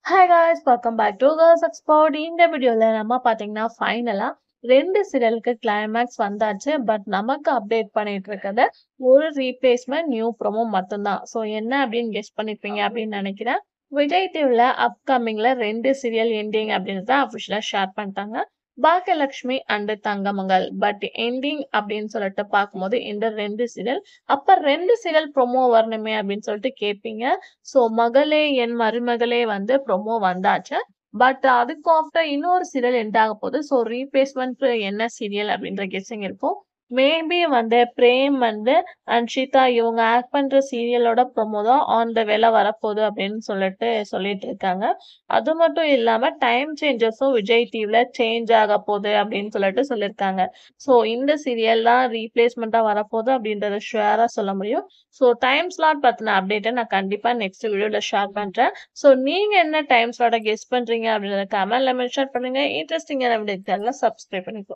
Hi guys, welcome back to girls export. இந்த வீடியோல நம்ம பாத்தீங்கன்னா ஃபைனலா 2 சீரியலுக்கு கிளைமேக்ஸ் வந்தாச்சு. பட் நமக்கு அப்டேட் பண்ணிட்டு இருக்கிறது ஒரு ரீப்ளேஸ்மெண்ட் நியூ ப்ரோமோ மட்டும்தான். ஸோ என்ன அப்படின்னு கெஸ் பண்ணிருப்பீங்க அப்படின்னு நினைக்கிறேன். விஜய் டிவில அப்கமிங்ல 2 சீரியல் எண்டிங் அப்படின்றத அஃபிஷியலா ஷேர் பண்ணிட்டாங்க. Bhagyalakshmi and Thangamagal. But ending அப்படின்னு சொல்லிட்டு பார்க்கும்போது இந்த 2 சீரியல் அப்ப 2 சீரியல் ப்ரோமோ வரணுமே அப்படின்னு சொல்லிட்டு கேட்பீங்க. ஸோ மகளே என் மருமகளே வந்து ப்ரோமோ வந்தாச்சு. பட் அதுக்கு ஆஃப்டர் இன்னொரு சீரியல் எண்ட் ஆக போகுது. ஸோ ரீப்ளேஸ்மெண்ட் என்ன சீரியல் அப்படின்ற கெஸ்ஸிங் இருக்கும். மேபி வந்து பிரேம் வந்து அன்ஷிதா இவங்க ஆக்ட் பண்ற சீரியலோட ப்ரோமோ தான் ஆன் த வேல வரப்போகுது அப்படின்னு சொல்லிட்டு இருக்காங்க. அது மட்டும் இல்லாம டைம் சேஞ்சஸும் விஜய் டிவில சேஞ்ச் ஆக போகுது அப்படின்னு சொல்லியிருக்காங்க. ஸோ இந்த சீரியல் தான் ரீப்ளேஸ்மெண்ட்டா வரப்போகுது அப்படின்றத ஷுவரா சொல்ல முடியும். ஸோ டைம் ஸ்லாட் பத்தின அப்டேட்டை நான் கண்டிப்பா நெக்ஸ்ட் வீடியோல ஷேர் பண்றேன். ஸோ நீங்க என்ன டைம் ஸ்லாட்டை கெஸ் பண்றீங்க அப்படின்றத கமெண்ட்ல மென்ஷன் பண்ணுங்க. இன்ட்ரெஸ்டிங்கான வீடியோக்கெல்லாம் சப்ஸ்கிரைப் பண்ணிக்கோ.